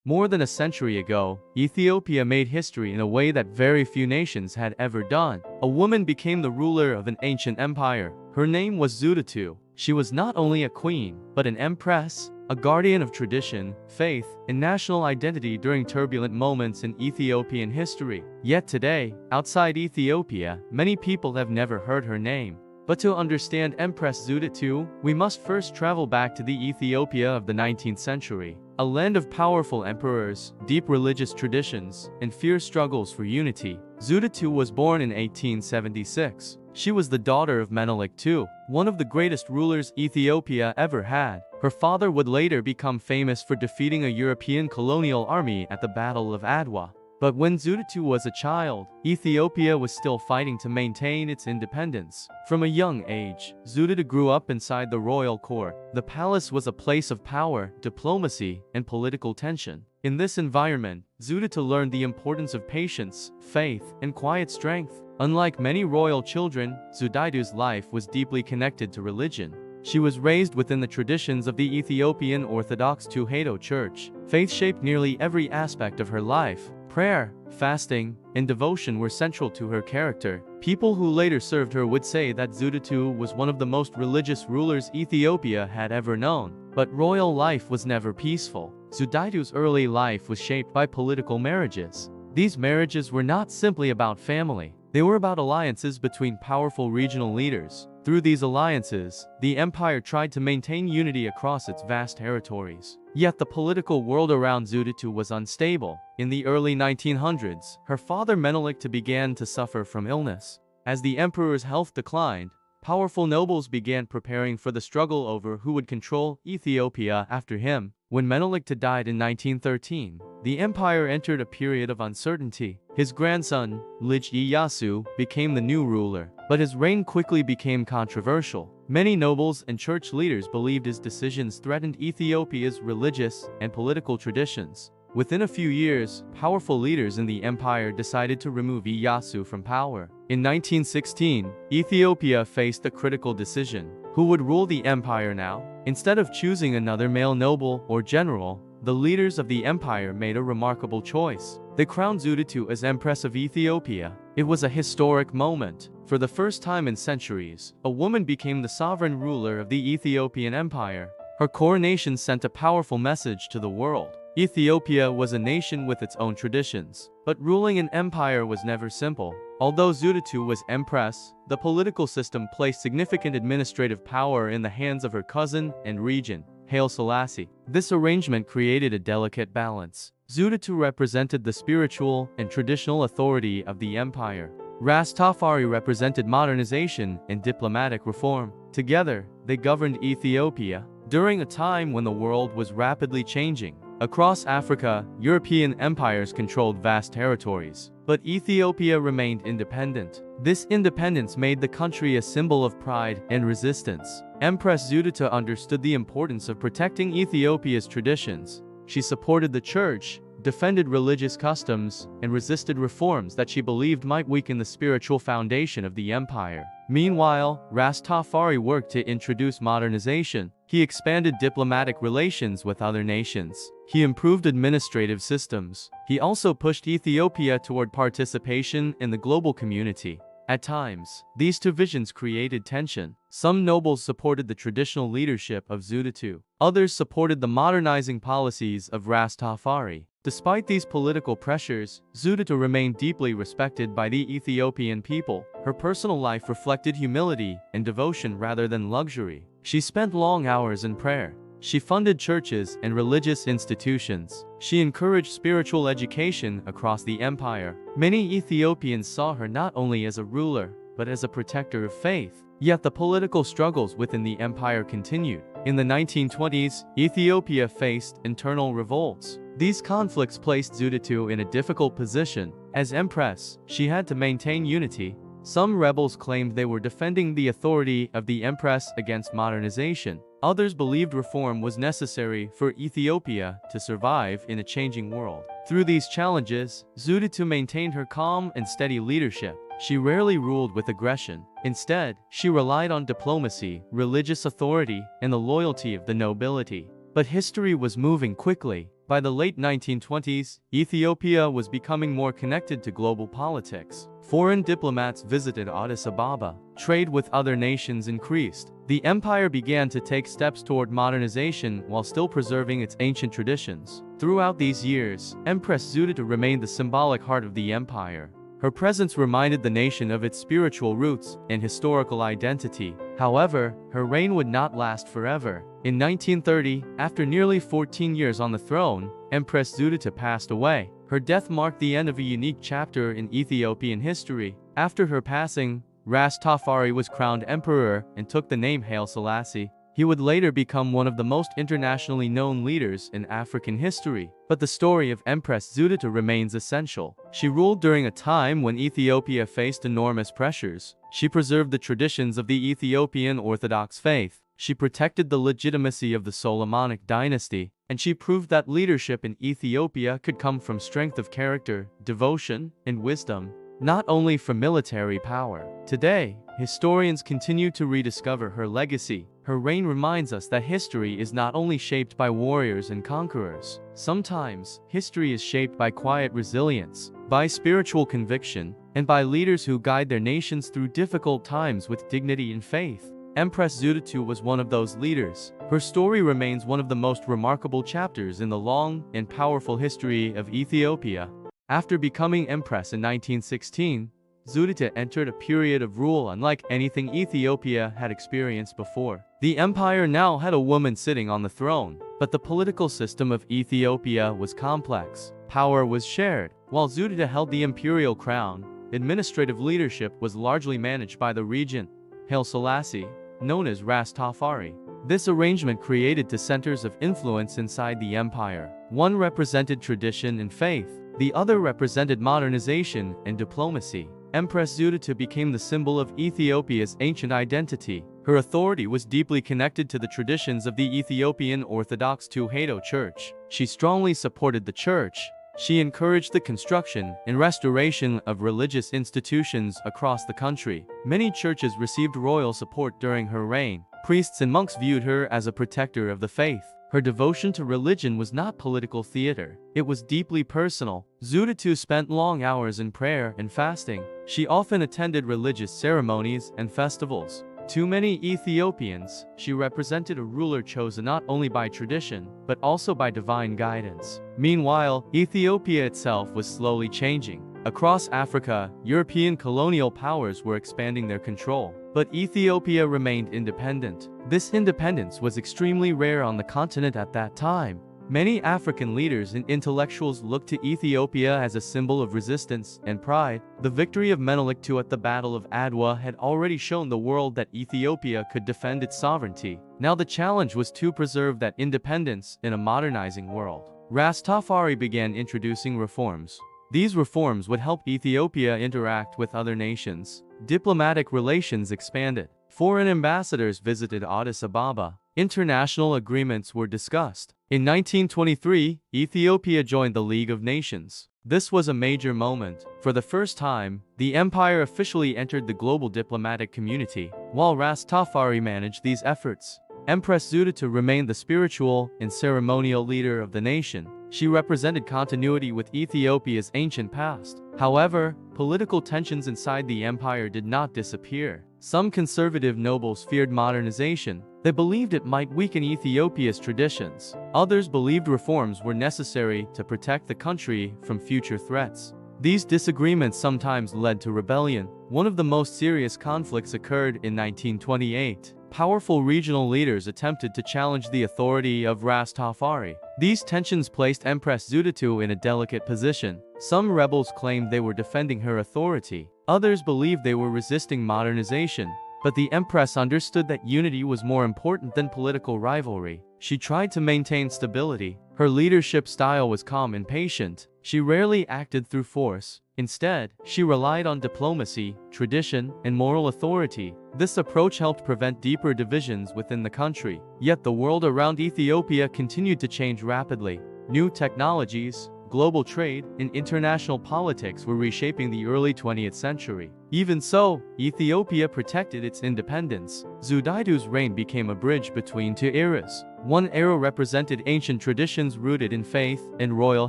More than a century ago, Ethiopia made history in a way that very few nations had ever done. A woman became the ruler of an ancient empire. Her name was Zewditu. She was not only a queen, but an empress, a guardian of tradition, faith, and national identity during turbulent moments in Ethiopian history. Yet today, outside Ethiopia, many people have never heard her name. But to understand Empress Zewditu, we must first travel back to the Ethiopia of the 19th century, a land of powerful emperors, deep religious traditions, and fierce struggles for unity. Zewditu was born in 1876. She was the daughter of Menelik II, one of the greatest rulers Ethiopia ever had. Her father would later become famous for defeating a European colonial army at the Battle of Adwa. But when Zewditu was a child, Ethiopia was still fighting to maintain its independence. From a young age, Zewditu grew up inside the royal court. The palace was a place of power, diplomacy, and political tension. In this environment, Zewditu learned the importance of patience, faith, and quiet strength. Unlike many royal children, Zewditu's life was deeply connected to religion. She was raised within the traditions of the Ethiopian Orthodox Tewahedo Church. Faith shaped nearly every aspect of her life. Prayer, fasting, and devotion were central to her character. People who later served her would say that Zewditu was one of the most religious rulers Ethiopia had ever known. But royal life was never peaceful. Zewditu's early life was shaped by political marriages. These marriages were not simply about family. They were about alliances between powerful regional leaders. Through these alliances, the empire tried to maintain unity across its vast territories. Yet the political world around Zewditu was unstable. In the early 1900s, her father Menelik II began to suffer from illness. As the emperor's health declined, powerful nobles began preparing for the struggle over who would control Ethiopia after him. When Menelik II died in 1913, the empire entered a period of uncertainty. His grandson, Lij Iyasu, became the new ruler, but his reign quickly became controversial. Many nobles and church leaders believed his decisions threatened Ethiopia's religious and political traditions. Within a few years, powerful leaders in the empire decided to remove Iyasu from power. In 1916, Ethiopia faced a critical decision. Who would rule the empire now? Instead of choosing another male noble or general, the leaders of the empire made a remarkable choice. They crowned Zewditu as Empress of Ethiopia. It was a historic moment. For the first time in centuries, a woman became the sovereign ruler of the Ethiopian empire. Her coronation sent a powerful message to the world. Ethiopia was a nation with its own traditions, but ruling an empire was never simple. Although Zewditu was empress, the political system placed significant administrative power in the hands of her cousin and regent, Haile Selassie. This arrangement created a delicate balance. Zewditu represented the spiritual and traditional authority of the empire. Ras Tafari represented modernization and diplomatic reform. Together, they governed Ethiopia during a time when the world was rapidly changing. Across Africa, European empires controlled vast territories, but Ethiopia remained independent. This independence made the country a symbol of pride and resistance. Empress Zewditu understood the importance of protecting Ethiopia's traditions. She supported the church, defended religious customs, and resisted reforms that she believed might weaken the spiritual foundation of the empire. Meanwhile, Ras Tafari worked to introduce modernization. He expanded diplomatic relations with other nations. He improved administrative systems. He also pushed Ethiopia toward participation in the global community. At times, these two visions created tension. Some nobles supported the traditional leadership of Zewditu. Others supported the modernizing policies of Ras Tafari. Despite these political pressures, Zewditu remained deeply respected by the Ethiopian people. Her personal life reflected humility and devotion rather than luxury. She spent long hours in prayer. She funded churches and religious institutions. She encouraged spiritual education across the empire. Many Ethiopians saw her not only as a ruler, but as a protector of faith. Yet the political struggles within the empire continued. In the 1920s, Ethiopia faced internal revolts. These conflicts placed Zewditu in a difficult position. As empress, she had to maintain unity. Some rebels claimed they were defending the authority of the empress against modernization. Others believed reform was necessary for Ethiopia to survive in a changing world. Through these challenges, Zewditu maintained her calm and steady leadership. She rarely ruled with aggression. Instead, she relied on diplomacy, religious authority, and the loyalty of the nobility. But history was moving quickly. By the late 1920s, Ethiopia was becoming more connected to global politics. Foreign diplomats visited Addis Ababa. Trade with other nations increased. The empire began to take steps toward modernization while still preserving its ancient traditions. Throughout these years, Empress Zewditu remained the symbolic heart of the empire. Her presence reminded the nation of its spiritual roots and historical identity. However, her reign would not last forever. In 1930, after nearly 14 years on the throne, Empress Zewditu passed away. Her death marked the end of a unique chapter in Ethiopian history. After her passing, Ras Tafari was crowned emperor and took the name Haile Selassie. He would later become one of the most internationally known leaders in African history. But the story of Empress Zewditu remains essential. She ruled during a time when Ethiopia faced enormous pressures. She preserved the traditions of the Ethiopian Orthodox faith. She protected the legitimacy of the Solomonic dynasty, and she proved that leadership in Ethiopia could come from strength of character, devotion, and wisdom, not only from military power. Today, historians continue to rediscover her legacy. Her reign reminds us that history is not only shaped by warriors and conquerors. Sometimes, history is shaped by quiet resilience, by spiritual conviction, and by leaders who guide their nations through difficult times with dignity and faith. Empress Zewditu was one of those leaders. Her story remains one of the most remarkable chapters in the long and powerful history of Ethiopia. After becoming empress in 1916, Zewditu entered a period of rule unlike anything Ethiopia had experienced before. The empire now had a woman sitting on the throne, but the political system of Ethiopia was complex. Power was shared. While Zewditu held the imperial crown, administrative leadership was largely managed by the regent, Haile Selassie, known as Ras Tafari. This arrangement created two centers of influence inside the empire. One represented tradition and faith, the other represented modernization and diplomacy. Empress Zewditu became the symbol of Ethiopia's ancient identity. Her authority was deeply connected to the traditions of the Ethiopian Orthodox Tewahedo Church. She strongly supported the church. She encouraged the construction and restoration of religious institutions across the country. Many churches received royal support during her reign. Priests and monks viewed her as a protector of the faith. Her devotion to religion was not political theater. It was deeply personal. Zewditu spent long hours in prayer and fasting. She often attended religious ceremonies and festivals. To many Ethiopians, she represented a ruler chosen not only by tradition, but also by divine guidance. Meanwhile, Ethiopia itself was slowly changing. Across Africa, European colonial powers were expanding their control, but Ethiopia remained independent. This independence was extremely rare on the continent at that time. Many African leaders and intellectuals looked to Ethiopia as a symbol of resistance and pride. The victory of Menelik II at the Battle of Adwa had already shown the world that Ethiopia could defend its sovereignty. Now the challenge was to preserve that independence in a modernizing world. Ras Tafari began introducing reforms. These reforms would help Ethiopia interact with other nations. Diplomatic relations expanded. Foreign ambassadors visited Addis Ababa. International agreements were discussed. In 1923, Ethiopia joined the League of Nations. This was a major moment. For the first time, the empire officially entered the global diplomatic community. While Ras Tafari managed these efforts, Empress Zewditu remained the spiritual and ceremonial leader of the nation. She represented continuity with Ethiopia's ancient past. However, political tensions inside the empire did not disappear. Some conservative nobles feared modernization. They believed it might weaken Ethiopia's traditions. Others believed reforms were necessary to protect the country from future threats. These disagreements sometimes led to rebellion. One of the most serious conflicts occurred in 1928. Powerful regional leaders attempted to challenge the authority of Ras Tafari. These tensions placed Empress Zewditu in a delicate position. Some rebels claimed they were defending her authority. Others believed they were resisting modernization. But the Empress understood that unity was more important than political rivalry. She tried to maintain stability. Her leadership style was calm and patient. She rarely acted through force. Instead, she relied on diplomacy, tradition, and moral authority. This approach helped prevent deeper divisions within the country. Yet the world around Ethiopia continued to change rapidly. New technologies, global trade, and international politics were reshaping the early 20th century. Even so, Ethiopia protected its independence. Zewditu's reign became a bridge between two eras. One era represented ancient traditions rooted in faith and royal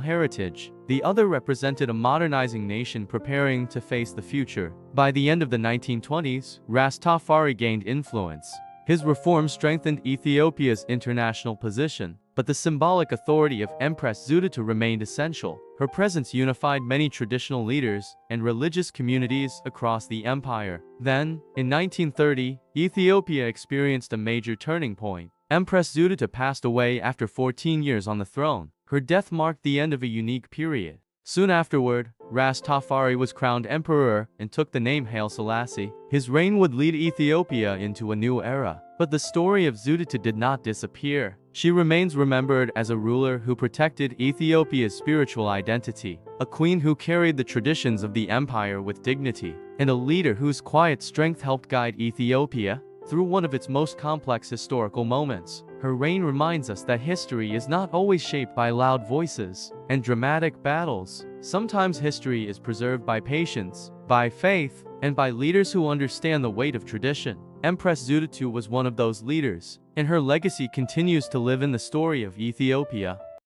heritage. The other represented a modernizing nation preparing to face the future. By the end of the 1920s, Rastafari gained influence. His reforms strengthened Ethiopia's international position, but the symbolic authority of Empress Zewditu remained essential. Her presence unified many traditional leaders and religious communities across the empire. Then, in 1930, Ethiopia experienced a major turning point. Empress Zewditu passed away after 14 years on the throne. Her death marked the end of a unique period. Soon afterward, Rastafari was crowned emperor and took the name Haile Selassie. His reign would lead Ethiopia into a new era. But the story of Zewditu did not disappear. She remains remembered as a ruler who protected Ethiopia's spiritual identity, a queen who carried the traditions of the empire with dignity, and a leader whose quiet strength helped guide Ethiopia through one of its most complex historical moments. Her reign reminds us that history is not always shaped by loud voices and dramatic battles. Sometimes history is preserved by patience, by faith, and by leaders who understand the weight of tradition. Empress Zewditu was one of those leaders, and her legacy continues to live in the story of Ethiopia.